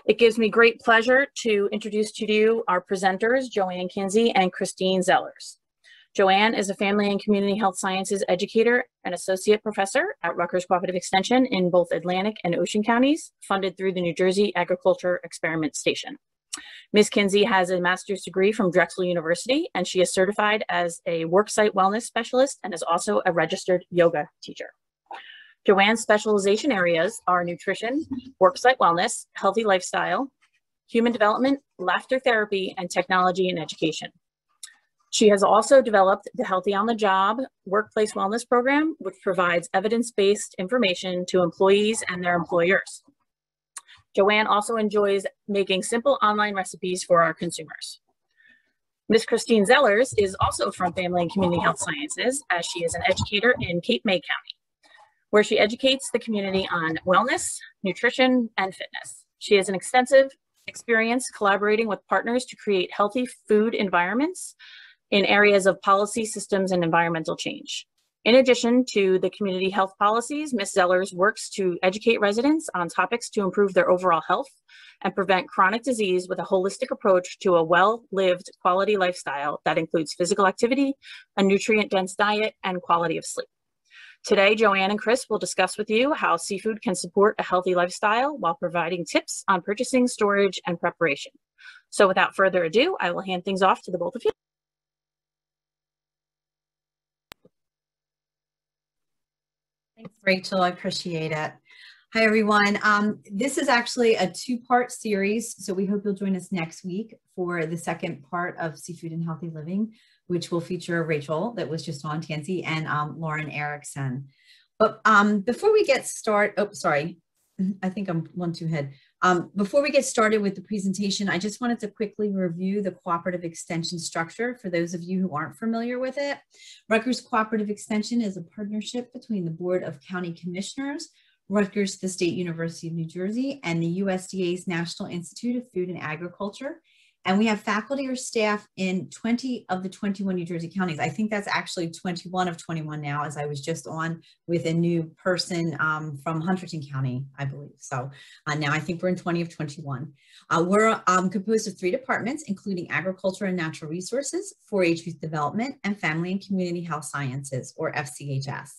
It gives me great pleasure to introduce to you our presenters, Joanne Kinsey and Christine Zellers. Joanne is a family and community health sciences educator and associate professor at Rutgers Cooperative Extension in both Atlantic and Ocean counties, funded through the New Jersey Agriculture Experiment Station. Ms. Kinsey has a master's degree from Drexel University, and she is certified as a worksite wellness specialist and is also a registered yoga teacher. Joanne's specialization areas are nutrition, worksite wellness, healthy lifestyle, human development, laughter therapy, and technology and education. She has also developed the Healthy on the Job Workplace Wellness Program, which provides evidence-based information to employees and their employers. Joanne also enjoys making simple online recipes for our consumers. Ms. Christine Zellers is also from Family and Community Health Sciences, as she is an educator in Cape May County, where she educates the community on wellness, nutrition, and fitness. She has an extensive experience collaborating with partners to create healthy food environments in areas of policy, systems, and environmental change. In addition to the community health policies, Ms. Zellers works to educate residents on topics to improve their overall health and prevent chronic disease with a holistic approach to a well-lived quality lifestyle that includes physical activity, a nutrient-dense diet, and quality of sleep. Today, Joanne and Chris will discuss with you how seafood can support a healthy lifestyle while providing tips on purchasing, storage, and preparation. So without further ado, I will hand things off to the both of you. Thanks, Rachel. I appreciate it. Hi, everyone. This is actually a two-part series, so we hope you'll join us next week for the second part of Seafood and Healthy Living, which will feature Rachel, that was just on, Tansy, and Lauren Erickson. But before we get started, oh, sorry, I think I'm one too ahead. Before we get started with the presentation, I just wanted to quickly review the cooperative extension structure for those of you who aren't familiar with it. Rutgers Cooperative Extension is a partnership between the Board of County Commissioners, Rutgers, the State University of New Jersey, and the USDA's National Institute of Food and Agriculture. And we have faculty or staff in 20 of the 21 New Jersey counties. I think that's actually 21 of 21 now, as I was just on with a new person from Hunterdon County, I believe. So now I think we're in 20 of 21. We're composed of 3 departments, including agriculture and natural resources, 4-H youth development, and family and community health sciences, or FCHS.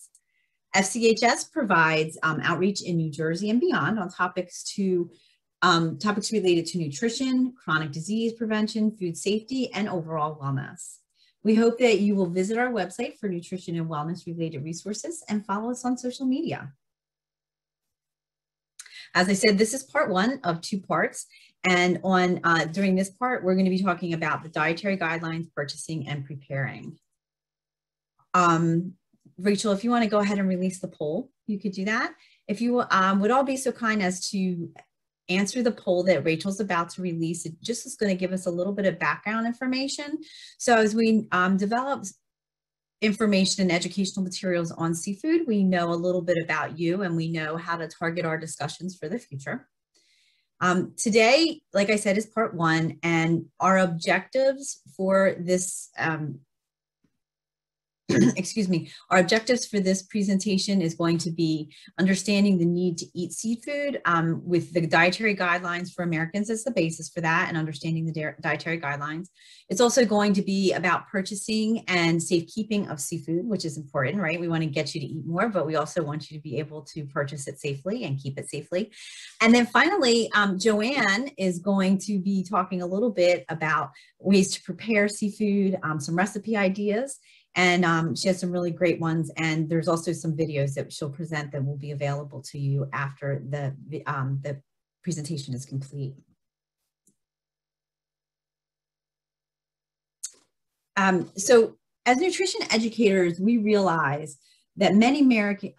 FCHS provides outreach in New Jersey and beyond on topics related to nutrition, chronic disease prevention, food safety, and overall wellness. We hope that you will visit our website for nutrition and wellness related resources and follow us on social media. As I said, this is part 1 of 2 parts. And during this part, we're going to be talking about the dietary guidelines, purchasing, and preparing. Rachel, if you want to go ahead and release the poll, you could do that. If you would all be so kind as to answer the poll that Rachel's about to release. It just is going to give us a little bit of background information. So as we develop information and educational materials on seafood, we know a little bit about you and we know how to target our discussions for the future. Today, like I said, is part 1, and our objectives for this our objectives for this presentation is going to be understanding the need to eat seafood with the dietary guidelines for Americans as the basis for that, and understanding the dietary guidelines. It's also going to be about purchasing and safekeeping of seafood, which is important, right? We want to get you to eat more, but we also want you to be able to purchase it safely and keep it safely. And then finally, Joanne is going to be talking a little bit about ways to prepare seafood, some recipe ideas. And she has some really great ones, and there's also some videos that she'll present that will be available to you after the presentation is complete. So as nutrition educators, we realize that many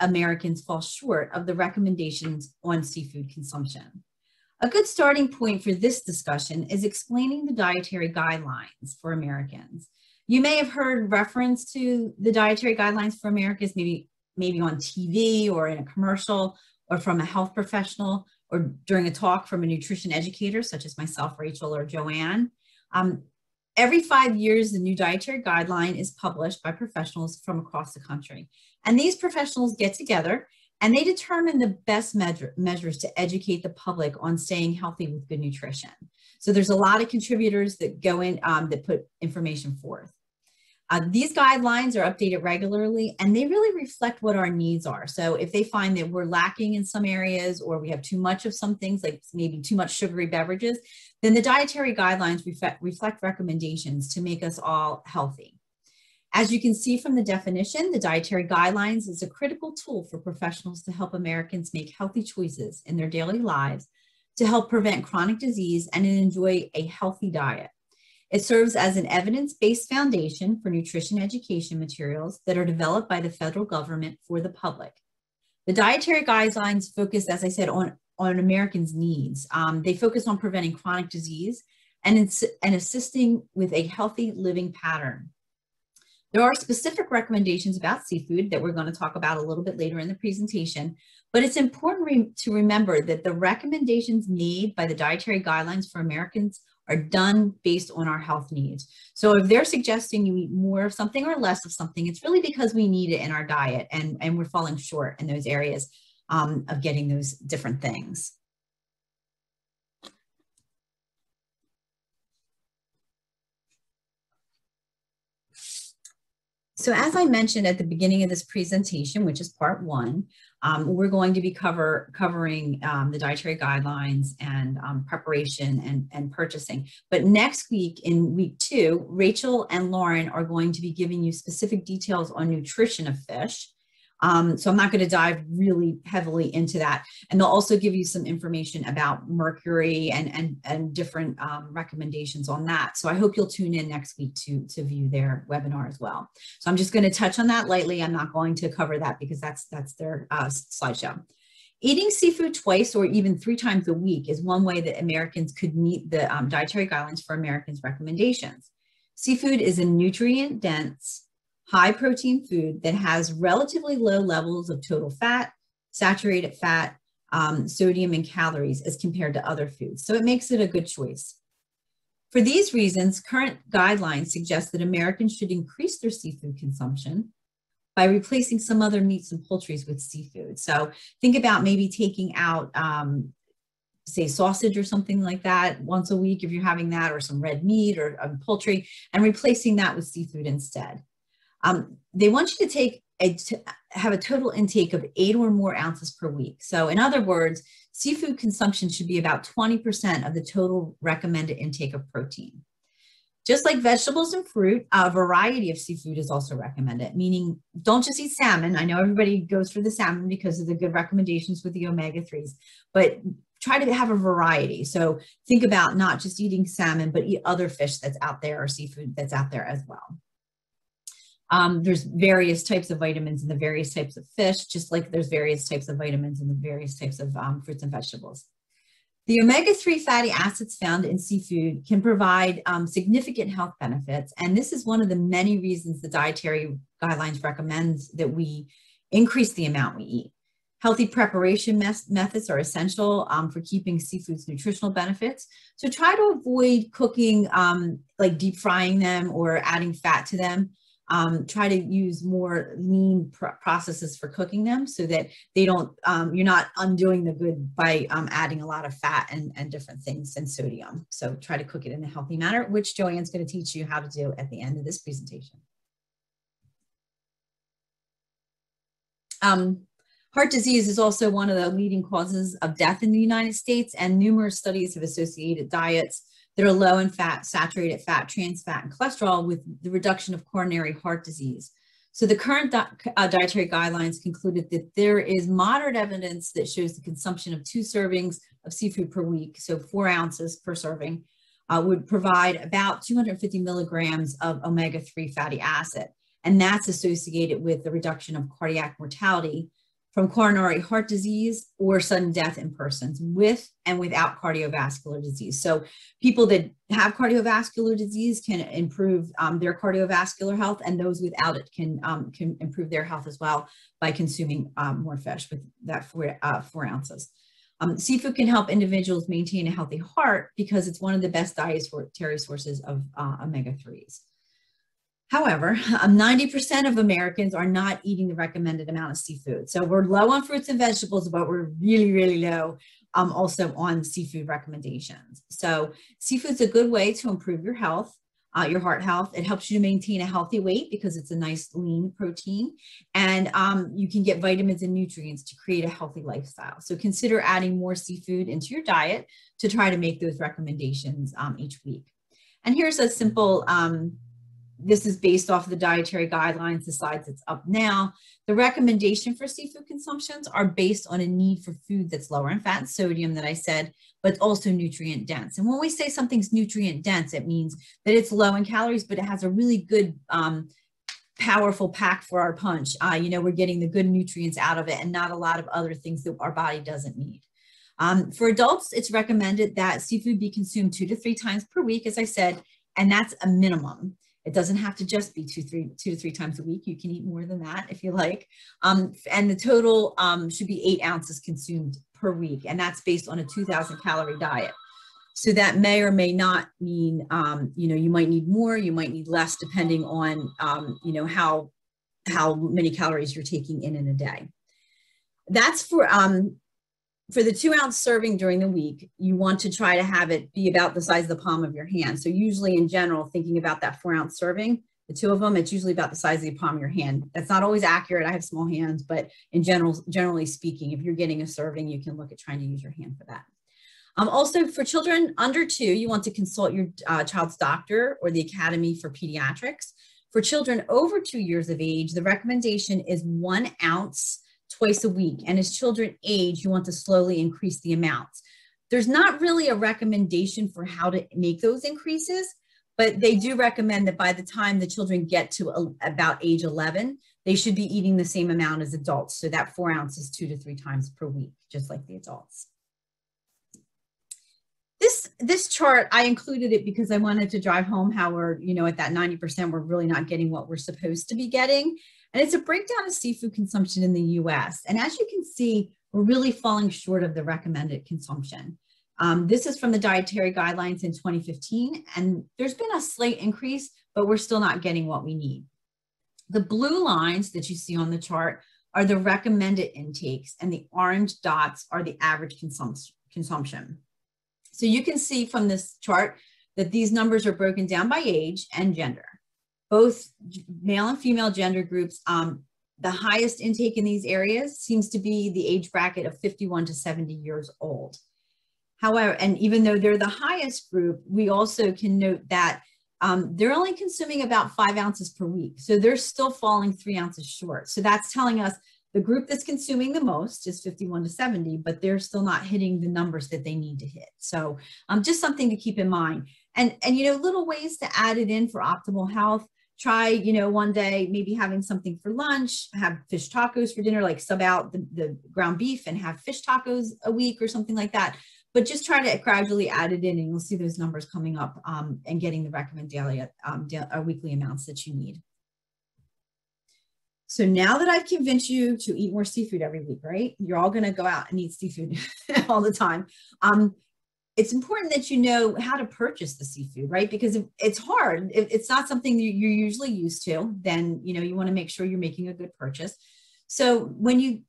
Americans fall short of the recommendations on seafood consumption. A good starting point for this discussion is explaining the dietary guidelines for Americans. You may have heard reference to the dietary guidelines for Americans, maybe on TV or in a commercial or from a health professional or during a talk from a nutrition educator such as myself, Rachel, or Joanne. Every 5 years, the new dietary guideline is published by professionals from across the country. And these professionals get together And they determine the best measures to educate the public on staying healthy with good nutrition. So there's a lot of contributors that go in that put information forth. These guidelines are updated regularly, and they really reflect what our needs are. So if they find that we're lacking in some areas, or we have too much of some things, like maybe too much sugary beverages, then the dietary guidelines reflect recommendations to make us all healthy. As you can see from the definition, the dietary guidelines is a critical tool for professionals to help Americans make healthy choices in their daily lives to help prevent chronic disease and enjoy a healthy diet. It serves as an evidence-based foundation for nutrition education materials that are developed by the federal government for the public. The dietary guidelines focus, as I said, on Americans' needs. They focus on preventing chronic disease and assisting with a healthy living pattern. There are specific recommendations about seafood that we're going to talk about a little bit later in the presentation, but it's important to remember that the recommendations made by the dietary guidelines for Americans are done based on our health needs. So if they're suggesting you eat more of something or less of something, it's really because we need it in our diet, and we're falling short in those areas of getting those different things. So as I mentioned at the beginning of this presentation, which is part one, we're going to be covering the dietary guidelines and preparation and purchasing. But next week, in week 2, Rachel and Lauren are going to be giving you specific details on nutrition of fish. So I'm not going to dive really heavily into that. And they'll also give you some information about mercury and different recommendations on that. So I hope you'll tune in next week to view their webinar as well. So I'm just going to touch on that lightly. I'm not going to cover that because that's their slideshow. Eating seafood twice or even 3 times a week is one way that Americans could meet the dietary guidelines for Americans' recommendations. Seafood is a nutrient-dense, high protein food that has relatively low levels of total fat, saturated fat, sodium, and calories as compared to other foods. So it makes it a good choice. For these reasons, current guidelines suggest that Americans should increase their seafood consumption by replacing some other meats and poultries with seafood. So think about maybe taking out, say, sausage or something like that once a week if you're having that, or some red meat or poultry, and replacing that with seafood instead. They want you to have a total intake of 8 or more ounces per week. So in other words, seafood consumption should be about 20% of the total recommended intake of protein. Just like vegetables and fruit, a variety of seafood is also recommended, meaning don't just eat salmon. I know everybody goes for the salmon because of the good recommendations with the omega-3s, but try to have a variety. So think about not just eating salmon, but eat other fish that's out there or seafood that's out there as well. There's various types of vitamins in the various types of fish, just like there's various types of vitamins in the various types of fruits and vegetables. The omega-3 fatty acids found in seafood can provide significant health benefits, and this is one of the many reasons the dietary guidelines recommends that we increase the amount we eat. Healthy preparation methods are essential for keeping seafood's nutritional benefits. So try to avoid cooking, like deep frying them or adding fat to them. Try to use more lean processes for cooking them so that they don't, you're not undoing the good by adding a lot of fat and different things and sodium. So try to cook it in a healthy manner, which Joanne's going to teach you how to do at the end of this presentation. Heart disease is also one of the leading causes of death in the United States, and numerous studies have associated diets that are low in fat, saturated fat, trans fat, and cholesterol with the reduction of coronary heart disease. So the current dietary guidelines concluded that there is moderate evidence that shows the consumption of 2 servings of seafood per week, so 4 ounces per serving, would provide about 250 milligrams of omega-3 fatty acid. And that's associated with the reduction of cardiac mortality from coronary heart disease or sudden death in persons with and without cardiovascular disease. So people that have cardiovascular disease can improve their cardiovascular health, and those without it can improve their health as well by consuming more fish with that 4 ounces. Seafood can help individuals maintain a healthy heart because it's one of the best dietary sources of omega-3s. However, 90% of Americans are not eating the recommended amount of seafood. So we're low on fruits and vegetables, but we're really, really low also on seafood recommendations. So seafood's a good way to improve your health, your heart health. It helps you to maintain a healthy weight because it's a nice lean protein. And you can get vitamins and nutrients to create a healthy lifestyle. So consider adding more seafood into your diet to try to make those recommendations each week. And here's a simple this is based off of the dietary guidelines, the slides that's up now. The recommendation for seafood consumptions are based on a need for food that's lower in fat and sodium that I said, but also nutrient dense. And when we say something's nutrient dense, it means that it's low in calories, but it has a really good, powerful pack for our punch. We're getting the good nutrients out of it and not a lot of other things that our body doesn't need. For adults, it's recommended that seafood be consumed 2 to 3 times per week, as I said, and that's a minimum. It doesn't have to just be 2 to 3 times a week. You can eat more than that if you like. And the total should be 8 ounces consumed per week. And that's based on a 2,000 calorie diet. So that may or may not mean, you might need more, you might need less, depending on, how many calories you're taking in a day. That's for the 2-ounce serving during the week. You want to try to have it be about the size of the palm of your hand. So usually in general, thinking about that 4-ounce serving, the 2 of them, it's usually about the size of the palm of your hand. That's not always accurate. I have small hands, but in generally speaking, if you're getting a serving, you can look at trying to use your hand for that. Also for children under 2, you want to consult your child's doctor or the Academy for Pediatrics. For children over 2 years of age, the recommendation is 1 ounce twice a week. And as children age, you want to slowly increase the amounts. There's not really a recommendation for how to make those increases, but they do recommend that by the time the children get to about age 11, they should be eating the same amount as adults. So that 4 ounces 2 to 3 times per week, just like the adults. This chart, I included it because I wanted to drive home how we're, at that 90%, we're really not getting what we're supposed to be getting. And it's a breakdown of seafood consumption in the US. And as you can see, we're really falling short of the recommended consumption. This is from the Dietary Guidelines in 2015, and there's been a slight increase, but we're still not getting what we need. The blue lines that you see on the chart are the recommended intakes, and the orange dots are the average consumption. So you can see from this chart that these numbers are broken down by age and gender. Both male and female gender groups, the highest intake in these areas seems to be the age bracket of 51 to 70 years old. However, and even though they're the highest group, we also can note that they're only consuming about 5 ounces per week. So they're still falling 3 ounces short. So that's telling us the group that's consuming the most is 51 to 70, but they're still not hitting the numbers that they need to hit. So just something to keep in mind. And little ways to add it in for optimal health. Try, one day maybe having something for lunch, have fish tacos for dinner, like sub out the ground beef and have fish tacos a week or something like that. But just try to gradually add it in, and you'll see those numbers coming up and getting the recommended weekly amounts that you need. So now that I've convinced you to eat more seafood every week, right? You're all going to go out and eat seafood all the time. It's important that you know how to purchase the seafood, right? Because if it's hard, if it's not something that you're usually used to, then you want to make sure you're making a good purchase. So when you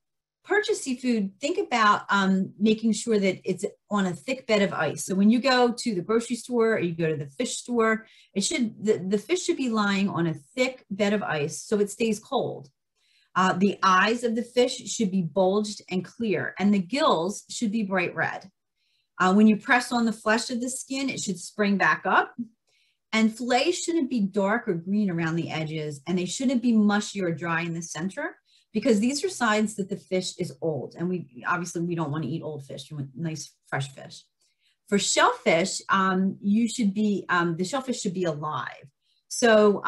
purchase seafood, think about making sure that it's on a thick bed of ice. So when you go to the grocery store or you go to the fish store, the fish should be lying on a thick bed of ice so it stays cold. The eyes of the fish should be bulged and clear, and the gills should be bright red. When you press on the flesh of the skin, it should spring back up. And fillets shouldn't be dark or green around the edges, and they shouldn't be mushy or dry in the center, because these are signs that the fish is old. And we don't want to eat old fish. You want nice, fresh fish. For shellfish, the shellfish should be alive. So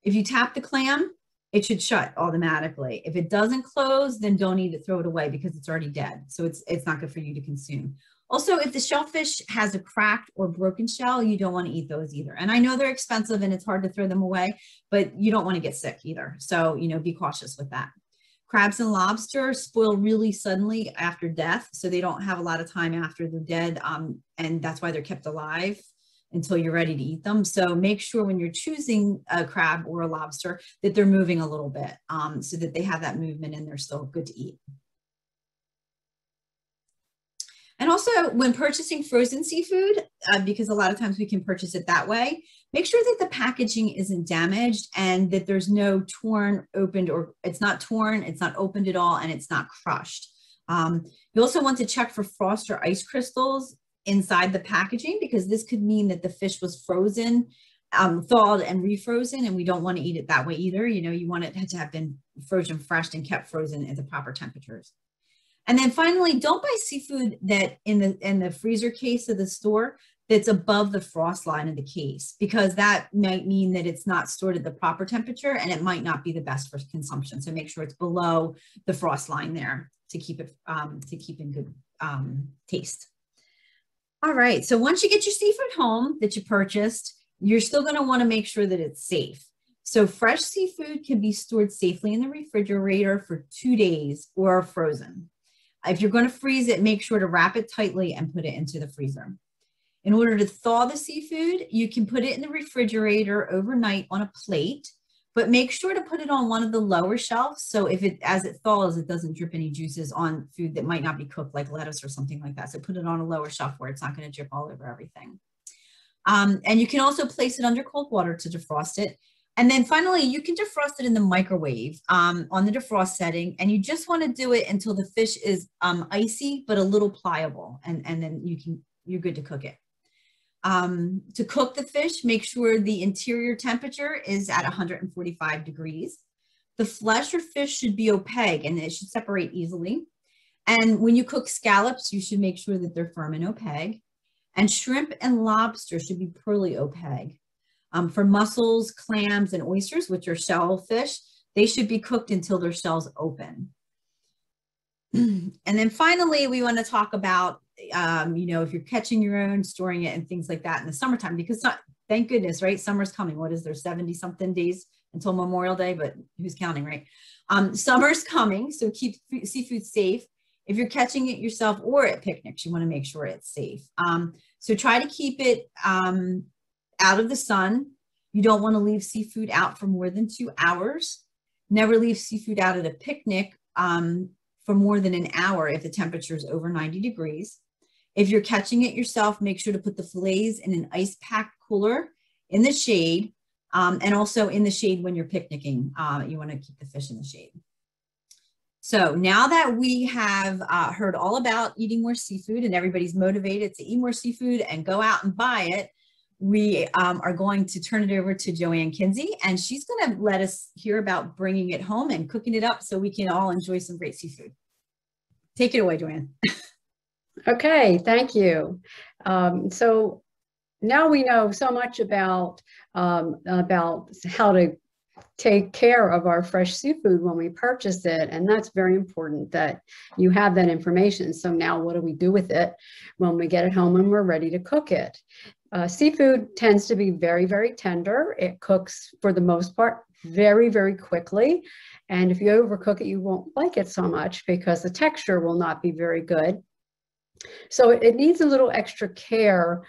if you tap the clam, it should shut automatically. If it doesn't close, then don't eat it, throw it away, because it's already dead. So it's not good for you to consume. Also, if the shellfish has a cracked or broken shell, you don't want to eat those either. And I know they're expensive and it's hard to throw them away, but you don't want to get sick either. So, be cautious with that. Crabs and lobster spoil really suddenly after death. So they don't have a lot of time after they're dead. And that's why they're kept alive. until you're ready to eat them. So make sure when you're choosing a crab or a lobster that they're moving a little bit so that they have that movement and they're still good to eat. And also when purchasing frozen seafood, because a lot of times we can purchase it that way, make sure that the packaging isn't damaged and that there's no torn, opened, or it's not torn, it's not opened at all, and it's not crushed. You also want to check for frost or ice crystals inside the packaging, because this could mean that the fish was frozen, thawed and refrozen, and we don't want to eat it that way either. You know, you want it to have been frozen fresh and kept frozen at the proper temperatures. And then finally, don't buy seafood that in the freezer case of the store that's above the frost line of the case, because that might mean that it's not stored at the proper temperature and it might not be the best for consumption. So make sure it's below the frost line there to keep it in good taste. All right, so once you get your seafood home that you purchased, you're still going to want to make sure that it's safe. So fresh seafood can be stored safely in the refrigerator for 2 days or frozen. If you're going to freeze it, make sure to wrap it tightly and put it into the freezer. In order to thaw the seafood, you can put it in the refrigerator overnight on a plate, but make sure to put it on one of the lower shelves. So as it thaws, it doesn't drip any juices on food that might not be cooked, like lettuce or something like that. So put it on a lower shelf where it's not going to drip all over everything. And you can also place it under cold water to defrost it. And then finally, you can defrost it in the microwave on the defrost setting. And you just want to do it until the fish is icy, but a little pliable. And then you're good to cook it. To cook the fish, make sure the interior temperature is at 145 degrees. The flesh or fish should be opaque and it should separate easily. And when you cook scallops, you should make sure that they're firm and opaque. And shrimp and lobster should be pearly opaque. For mussels, clams, and oysters, which are shellfish, they should be cooked until their shells open. And then finally, we want to talk about, you know, if you're catching your own, storing it and things like that in the summertime, because thank goodness, right? Summer's coming. What is there, 70 something days until Memorial Day, but who's counting, right? Summer's coming, so keep seafood safe. If you're catching it yourself or at picnics, you want to make sure it's safe. So try to keep it out of the sun. You don't want to leave seafood out for more than 2 hours. Never leave seafood out at a picnic for more than an hour if the temperature is over 90 degrees. If you're catching it yourself, make sure to put the fillets in an ice pack cooler in the shade, and also in the shade when you're picnicking. You want to keep the fish in the shade. So now that we have heard all about eating more seafood and everybody's motivated to eat more seafood and go out and buy it, we are going to turn it over to Joanne Kinsey, and she's going to let us hear about bringing it home and cooking it up so we can all enjoy some great seafood. Take it away, Joanne. Okay, thank you. So now we know so much about how to take care of our fresh seafood when we purchase it, and that's very important that you have that information. So now what do we do with it when we get it home and we're ready to cook it? Seafood tends to be very, very tender. It cooks for the most part very, very quickly. And if you overcook it, you won't like it so much because the texture will not be very good. So it needs a little extra care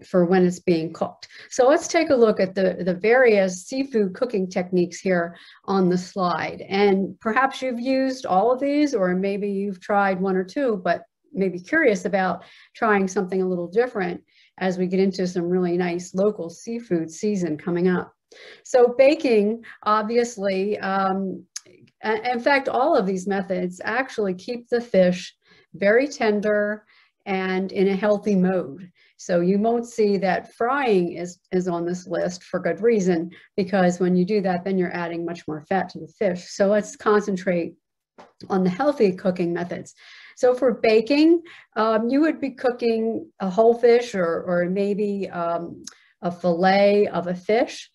for when it's being cooked. So let's take a look at the various seafood cooking techniques here on the slide. And perhaps you've used all of these, or maybe you've tried one or two, but maybe curious about trying something a little different as we get into some really nice local seafood season coming up. So baking, obviously, in fact, all of these methods actually keep the fish very tender and in a healthy mode. So you won't see that frying is on this list for good reason, because when you do that, then you're adding much more fat to the fish. So let's concentrate on the healthy cooking methods. So for baking, you would be cooking a whole fish or maybe a fillet of a fish,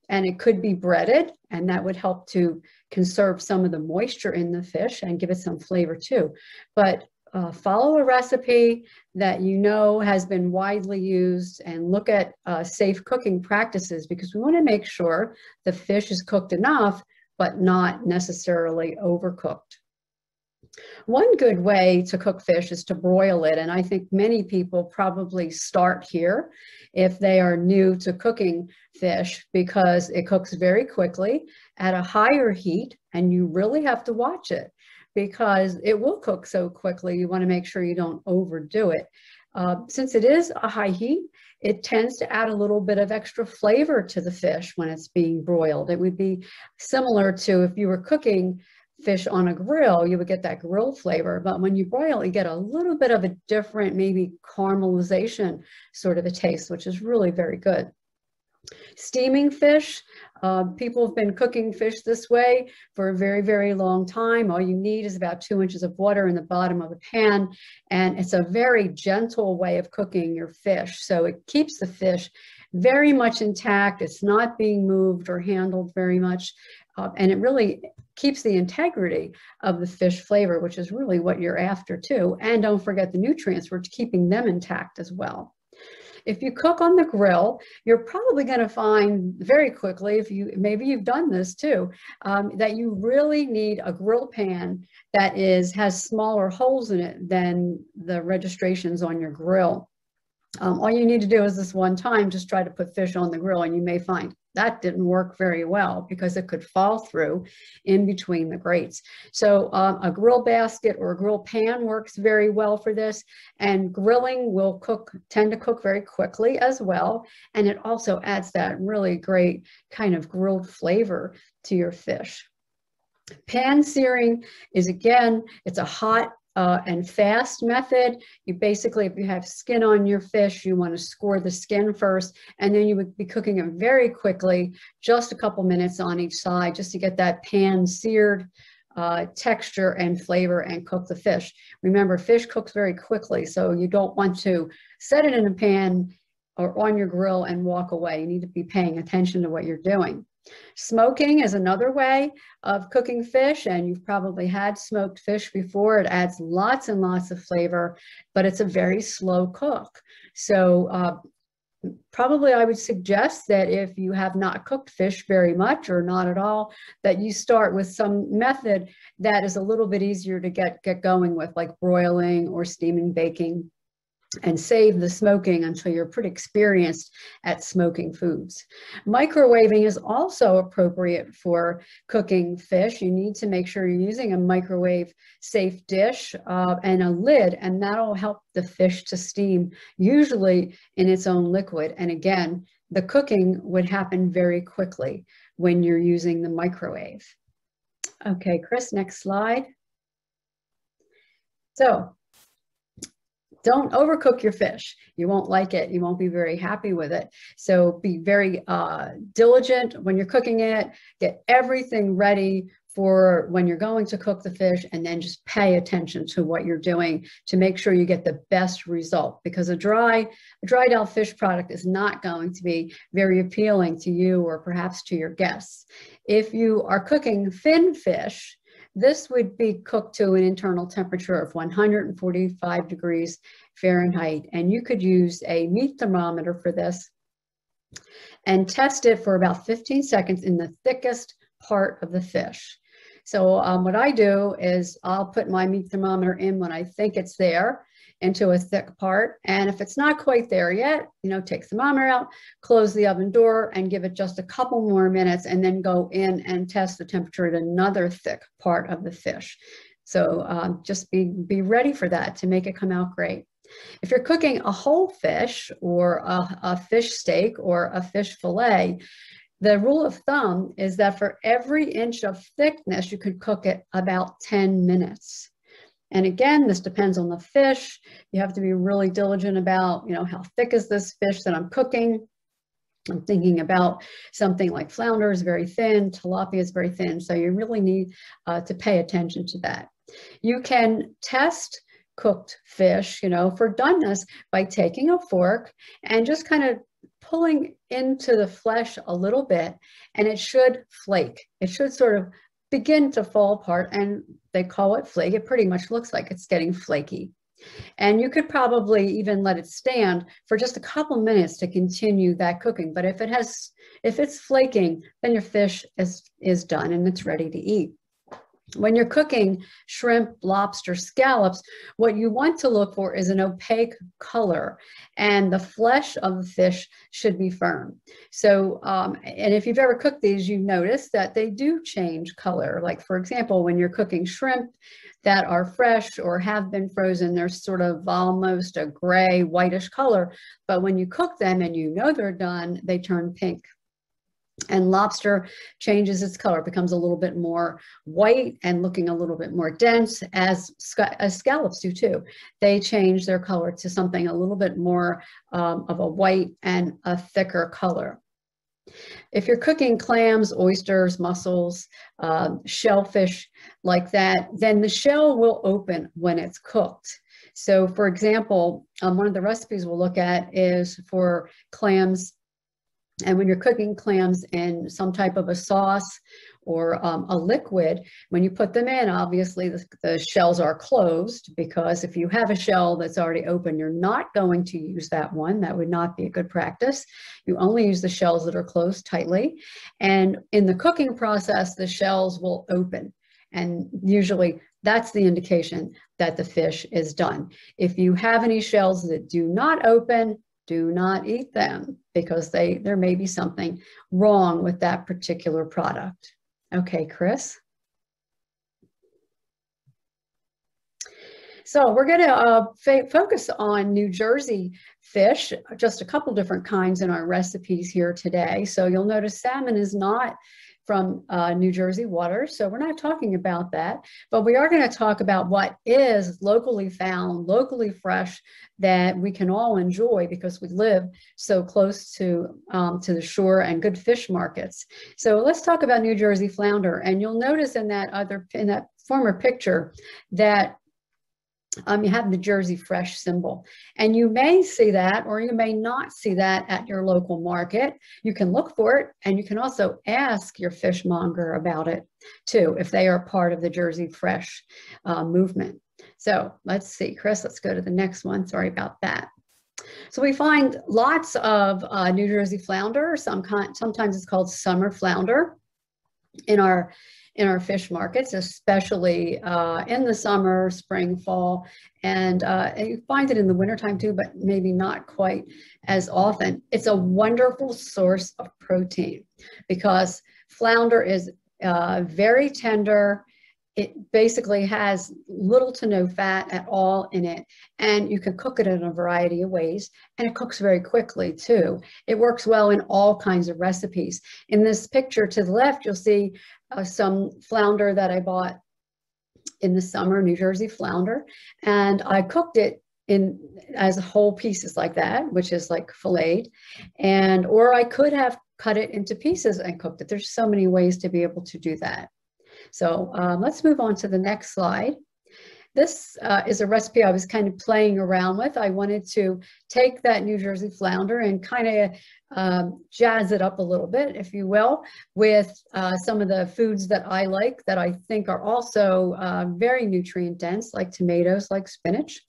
and it could be breaded, and that would help to conserve some of the moisture in the fish and give it some flavor too. But follow a recipe that you know has been widely used, and look at safe cooking practices, because we want to make sure the fish is cooked enough, but not necessarily overcooked. One good way to cook fish is to broil it, and I think many people probably start here if they are new to cooking fish, because it cooks very quickly at a higher heat, and you really have to watch it because it will cook so quickly. You want to make sure you don't overdo it. Since it is a high heat, it tends to add a little bit of extra flavor to the fish when it's being broiled. It would be similar to if you were cooking fish on a grill, you would get that grill flavor, but when you broil, you get a little bit of a different, maybe caramelization sort of a taste, which is really very good. Steaming fish, people have been cooking fish this way for a very, very long time. All you need is about 2 inches of water in the bottom of a pan, and it's a very gentle way of cooking your fish. So it keeps the fish very much intact. It's not being moved or handled very much, and it really keeps the integrity of the fish flavor, which is really what you're after too. And don't forget the nutrients, we're keeping them intact as well. If you cook on the grill, you're probably going to find very quickly, if you maybe you've done this too, that you really need a grill pan that has smaller holes in it than the registrations on your grill. All you need to do is this one time, just try to put fish on the grill, and you may find that didn't work very well because it could fall through in between the grates. So a grill basket or a grill pan works very well for this, and grilling will tend to cook very quickly as well, and it also adds that really great kind of grilled flavor to your fish. Pan searing is, again, it's a hot and fast method. You basically, if you have skin on your fish, you want to score the skin first, and then you would be cooking it very quickly, just a couple minutes on each side, just to get that pan seared texture and flavor and cook the fish. Remember, fish cooks very quickly, so you don't want to set it in a pan or on your grill and walk away. You need to be paying attention to what you're doing. Smoking is another way of cooking fish, and you've probably had smoked fish before. It adds lots and lots of flavor, but it's a very slow cook. So probably I would suggest that if you have not cooked fish very much or not at all, that you start with some method that is a little bit easier to get going with, like broiling or steaming, baking, and save the smoking until you're pretty experienced at smoking foods. Microwaving is also appropriate for cooking fish. You need to make sure you're using a microwave safe dish and a lid, and that'll help the fish to steam, usually in its own liquid. And again, the cooking would happen very quickly when you're using the microwave. Okay, Chris, next slide. So, don't overcook your fish. You won't like it. You won't be very happy with it. So be very diligent when you're cooking it. Get everything ready for when you're going to cook the fish, and then just pay attention to what you're doing to make sure you get the best result, because a dried out fish product is not going to be very appealing to you or perhaps to your guests. If you are cooking fin fish, this would be cooked to an internal temperature of 145 degrees Fahrenheit, and you could use a meat thermometer for this and test it for about 15 seconds in the thickest part of the fish. So what I do is I'll put my meat thermometer in when I think it's there, into a thick part, and if it's not quite there yet, take the thermometer out, close the oven door, and give it just a couple more minutes, and then go in and test the temperature at another thick part of the fish. So just be ready for that to make it come out great. If you're cooking a whole fish or a fish steak or a fish fillet, the rule of thumb is that for every inch of thickness, you could cook it about 10 minutes. And again, this depends on the fish. You have to be really diligent about, how thick is this fish that I'm cooking. I'm thinking about something like flounder is very thin, tilapia is very thin. So you really need to pay attention to that. You can test cooked fish, for doneness by taking a fork and just kind of pulling into the flesh a little bit, and it should flake. It should sort of begin to fall apart, and they call it flake. It pretty much looks like it's getting flaky. And you could probably even let it stand for just a couple minutes to continue that cooking. But if it's flaking, then your fish is done and it's ready to eat. When you're cooking shrimp, lobster, scallops, what you want to look for is an opaque color, and the flesh of the fish should be firm. So, and if you've ever cooked these, you notice that they do change color. Like, for example, when you're cooking shrimp that are fresh or have been frozen, they're sort of almost a gray, whitish color. But when you cook them and you know they're done, they turn pink. And lobster changes its color, becomes a little bit more white and looking a little bit more dense, as scallops do too. They change their color to something a little bit more of a white and a thicker color. If you're cooking clams, oysters, mussels, shellfish like that, then the shell will open when it's cooked. So for example, one of the recipes we'll look at is for clams. And when you're cooking clams in some type of a sauce or a liquid, when you put them in, obviously the shells are closed, because if you have a shell that's already open, you're not going to use that one. That would not be a good practice. You only use the shells that are closed tightly. And in the cooking process, the shells will open. And usually that's the indication that the fish is done. If you have any shells that do not open, do not eat them, because there may be something wrong with that particular product. Okay, Chris. So we're going to focus on New Jersey fish, just a couple different kinds in our recipes here today. So you'll notice salmon is not from New Jersey waters, so we're not talking about that, but we are going to talk about what is locally found, locally fresh, that we can all enjoy because we live so close to the shore and good fish markets. So let's talk about New Jersey flounder, and you'll notice in that former picture that you have the Jersey Fresh symbol, and you may see that or you may not see that at your local market. You can look for it, and you can also ask your fishmonger about it too, if they are part of the Jersey Fresh movement. So let's see, Chris, let's go to the next one. Sorry about that. So we find lots of New Jersey flounder. Sometimes it's called summer flounder in our fish markets, especially in the summer, spring, fall, and you find it in the wintertime too, but maybe not quite as often. It's a wonderful source of protein because flounder is very tender. It basically has little to no fat at all in it, and you can cook it in a variety of ways, and it cooks very quickly too. It works well in all kinds of recipes. In this picture to the left, you'll see some flounder that I bought in the summer, New Jersey flounder, and I cooked it as whole pieces like that, which is like filleted, or I could have cut it into pieces and cooked it. There's so many ways to be able to do that. So let's move on to the next slide. This is a recipe I was kind of playing around with. I wanted to take that New Jersey flounder and kind of jazz it up a little bit, if you will, with some of the foods that I like that I think are also very nutrient dense, like tomatoes, like spinach,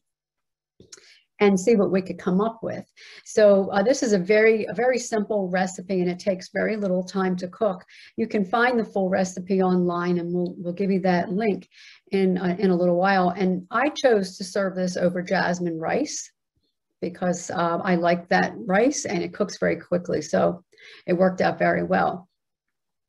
and see what we could come up with. So this is a very simple recipe, and it takes very little time to cook. You can find the full recipe online, and we'll give you that link in a little while. And I chose to serve this over jasmine rice because I like that rice, and it cooks very quickly. So it worked out very well.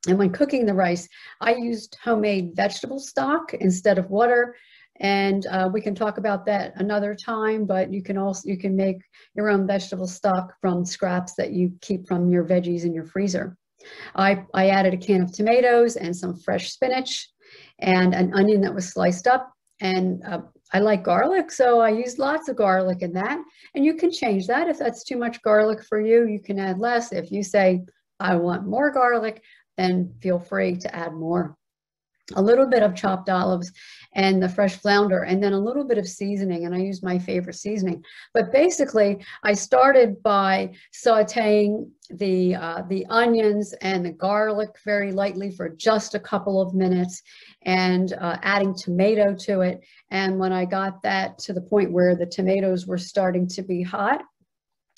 And when cooking the rice, I used homemade vegetable stock instead of water. And we can talk about that another time, but you can make your own vegetable stock from scraps that you keep from your veggies in your freezer. I added a can of tomatoes and some fresh spinach and an onion that was sliced up. And I like garlic, so I used lots of garlic in that. And you can change that. If that's too much garlic for you, you can add less. If you say, I want more garlic, then feel free to add more. A little bit of chopped olives and the fresh flounder, and then a little bit of seasoning, and I use my favorite seasoning. But basically, I started by sauteing the onions and the garlic very lightly for just a couple of minutes, and adding tomato to it. And when I got that to the point where the tomatoes were starting to be hot,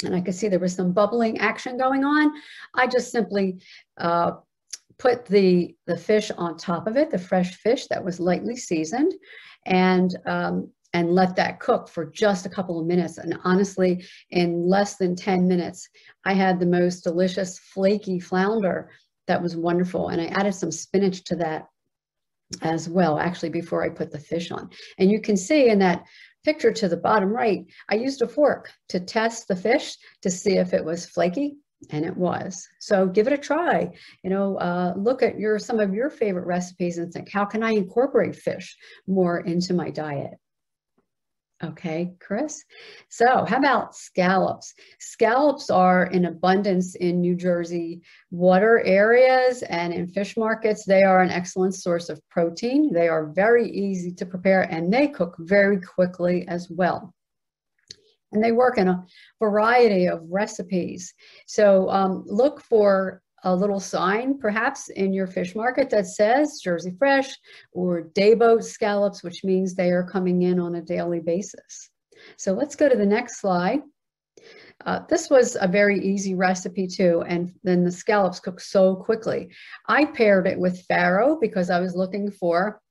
and I could see there was some bubbling action going on, I just simply put the fish on top of it, the fresh fish that was lightly seasoned, and let that cook for just a couple of minutes. And honestly, in less than 10 minutes, I had the most delicious flaky flounder that was wonderful. And I added some spinach to that as well, actually, before I put the fish on. And you can see in that picture to the bottom right, I used a fork to test the fish to see if it was flaky, and it was. So give it a try. You know, look at some of your favorite recipes and think, how can I incorporate fish more into my diet? Okay, Chris. So how about scallops? Scallops are in abundance in New Jersey water areas and in fish markets. They are an excellent source of protein. They are very easy to prepare and they cook very quickly as well. And they work in a variety of recipes. So look for a little sign perhaps in your fish market that says Jersey Fresh or Dayboat scallops, which means they are coming in on a daily basis. So let's go to the next slide. This was a very easy recipe too, and then the scallops cook so quickly. I paired it with Faro because I was looking for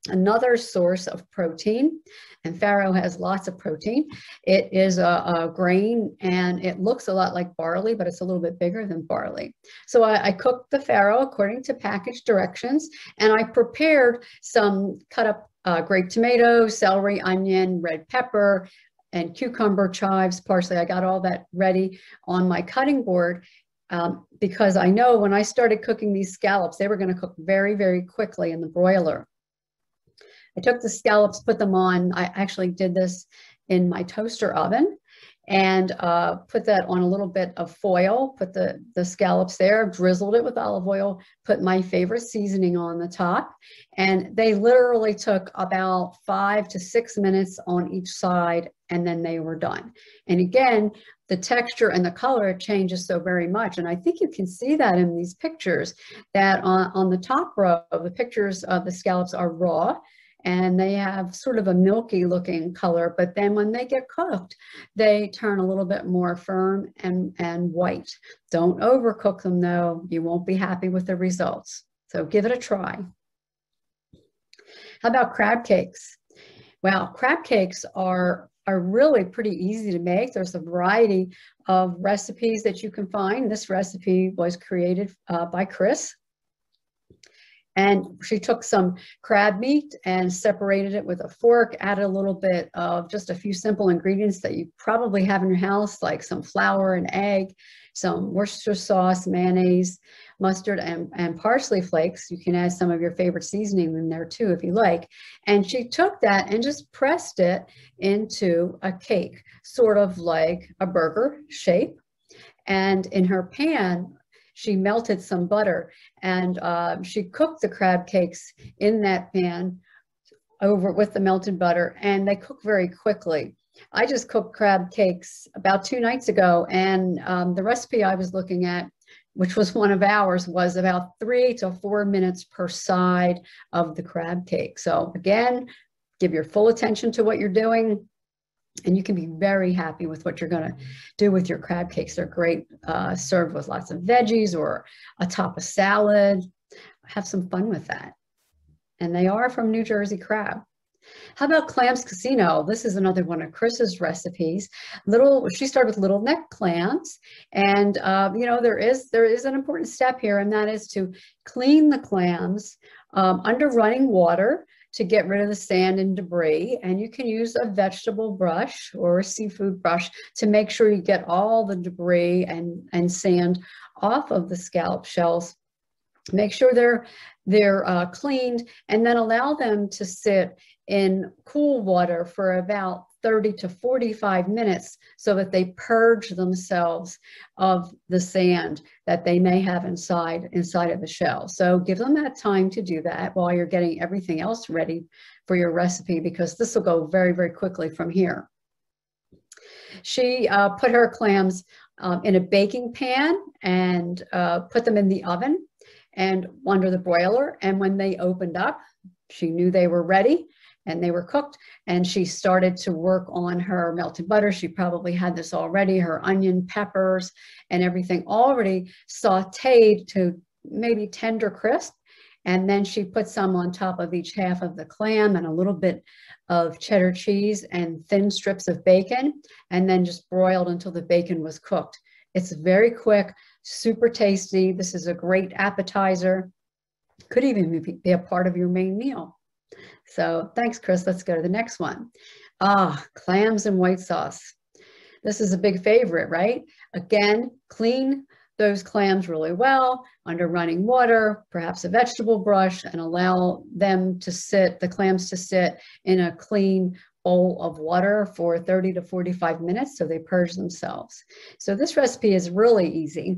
another source of protein, and Faro has lots of protein. It is a grain and it looks a lot like barley, but it's a little bit bigger than barley. So I cooked the Faro according to package directions, and I prepared some cut up grape tomatoes, celery, onion, red pepper, and cucumber, chives, parsley. I got all that ready on my cutting board because I know when I started cooking these scallops, they were going to cook very, very quickly in the broiler. I took the scallops, put them on. I actually did this in my toaster oven and put that on a little bit of foil, put the scallops there, drizzled it with olive oil, put my favorite seasoning on the top. And they literally took about 5 to 6 minutes on each side, and then they were done. And again, the texture and the color changes so very much. And I think you can see that in these pictures, that on the top row of the pictures of the scallops are raw, and they have sort of a milky looking color, but then when they get cooked, they turn a little bit more firm and white. Don't overcook them though. You won't be happy with the results. So give it a try. How about crab cakes? Well, crab cakes are really pretty easy to make. There's a variety of recipes that you can find. This recipe was created by Chris. And she took some crab meat and separated it with a fork, added a little bit of just a few simple ingredients that you probably have in your house, like some flour and egg, some Worcestershire sauce, mayonnaise, mustard, and parsley flakes. You can add some of your favorite seasoning in there too, if you like. And she took that and just pressed it into a cake, sort of like a burger shape. And in her pan, she melted some butter and she cooked the crab cakes in that pan over with the melted butter, and they cook very quickly. I just cooked crab cakes about 2 nights ago, and the recipe I was looking at, which was one of ours, was about 3 to 4 minutes per side of the crab cake. So again, give your full attention to what you're doing, and you can be very happy with what you're going to do with your crab cakes. They're great served with lots of veggies or atop a salad. Have some fun with that. And they are from New Jersey crab. How about Clams Casino? This is another one of Chris's recipes. She started with little neck clams. And, you know, there is an important step here, and that is to clean the clams under running water to get rid of the sand and debris. And you can use a vegetable brush or a seafood brush to make sure you get all the debris and sand off of the scallop shells. Make sure they're cleaned, and then allow them to sit in cool water for about 30 to 45 minutes so that they purge themselves of the sand that they may have inside of the shell. So give them that time to do that while you're getting everything else ready for your recipe, because this will go very, very quickly from here. She put her clams in a baking pan and put them in the oven and under the broiler. And when they opened up, she knew they were ready and they were cooked, and she started to work on her melted butter. She probably had this already, her onion, peppers, and everything already sauteed to maybe tender crisp. And then she put some on top of each half of the clam and a little bit of cheddar cheese and thin strips of bacon, and then just broiled until the bacon was cooked. It's very quick, super tasty. This is a great appetizer. Could even be a part of your main meal. So thanks, Chris. Let's go to the next one. Clams and white sauce. This is a big favorite, right? Again, clean those clams really well under running water, perhaps a vegetable brush, and allow them to sit, the clams to sit in a clean bowl of water for 30 to 45 minutes so they purge themselves. So this recipe is really easy.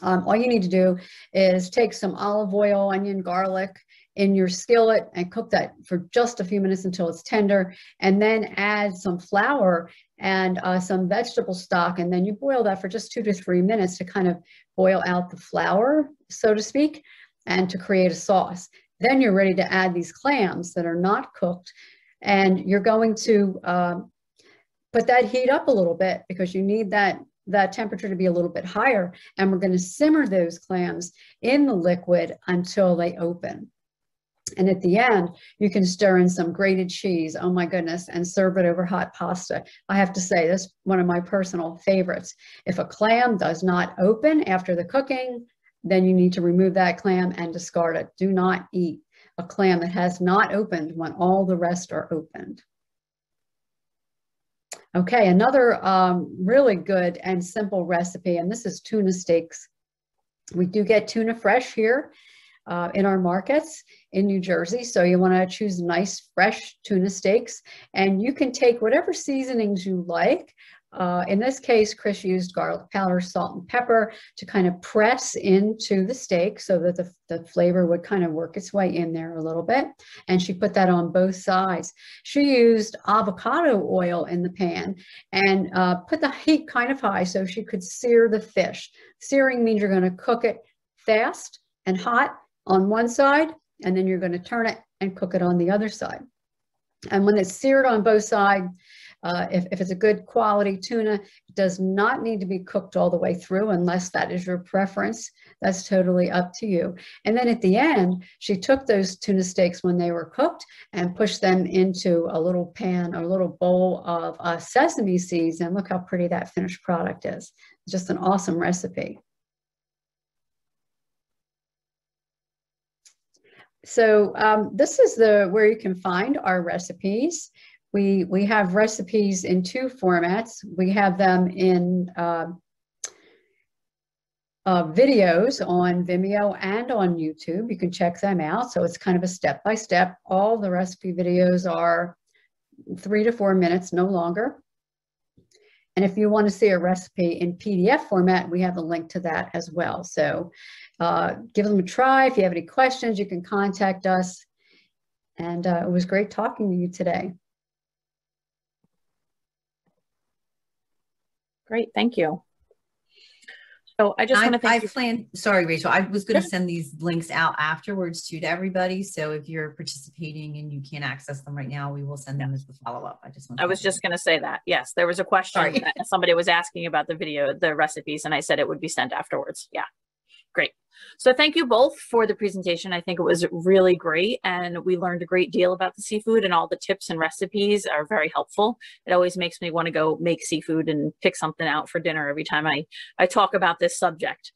All you need to do is take some olive oil, onion, garlic in your skillet and cook that for just a few minutes until it's tender, and then add some flour and some vegetable stock, and then you boil that for just 2 to 3 minutes to kind of boil out the flour, so to speak, and to create a sauce. Then you're ready to add these clams that are not cooked, and you're going to put that heat up a little bit because you need that temperature to be a little bit higher, and we're going to simmer those clams in the liquid until they open. And at the end, you can stir in some grated cheese, oh my goodness, and serve it over hot pasta. I have to say, this is one of my personal favorites. If a clam does not open after the cooking, then you need to remove that clam and discard it. Do not eat a clam that has not opened when all the rest are opened. Okay, another really good and simple recipe, and this is tuna steaks. We do get tuna fresh here in our markets in New Jersey. So you want to choose nice fresh tuna steaks, and you can take whatever seasonings you like. In this case, Chris used garlic powder, salt, and pepper to kind of press into the steak so that the flavor would kind of work its way in there a little bit. And she put that on both sides. She used avocado oil in the pan and put the heat kind of high so she could sear the fish. Searing means you're going to cook it fast and hot on one side, and then you're going to turn it and cook it on the other side. And when it's seared on both sides, if it's a good quality tuna, it does not need to be cooked all the way through unless that is your preference. That's totally up to you. And then at the end, she took those tuna steaks when they were cooked and pushed them into a little pan or a little bowl of sesame seeds. And look how pretty that finished product is. It's just an awesome recipe. So this is where you can find our recipes. We have recipes in 2 formats. We have them in videos on Vimeo and on YouTube. You can check them out. So it's kind of a step-by-step. All the recipe videos are 3 to 4 minutes, no longer. And if you want to see a recipe in PDF format, we have a link to that as well. So give them a try. If you have any questions, you can contact us. And it was great talking to you today. Great, thank you. So I just want to thank you. Sorry, Rachel, I was going to send these links out afterwards too to everybody. So if you're participating and you can't access them right now, we will send them as the follow-up. I was just going to say that. Yes, there was a question that somebody was asking about the video, the recipes, and I said it would be sent afterwards. Yeah, great. So thank you both for the presentation. I think it was really great, and we learned a great deal about the seafood, and all the tips and recipes are very helpful. It always makes me want to go make seafood and pick something out for dinner every time I talk about this subject.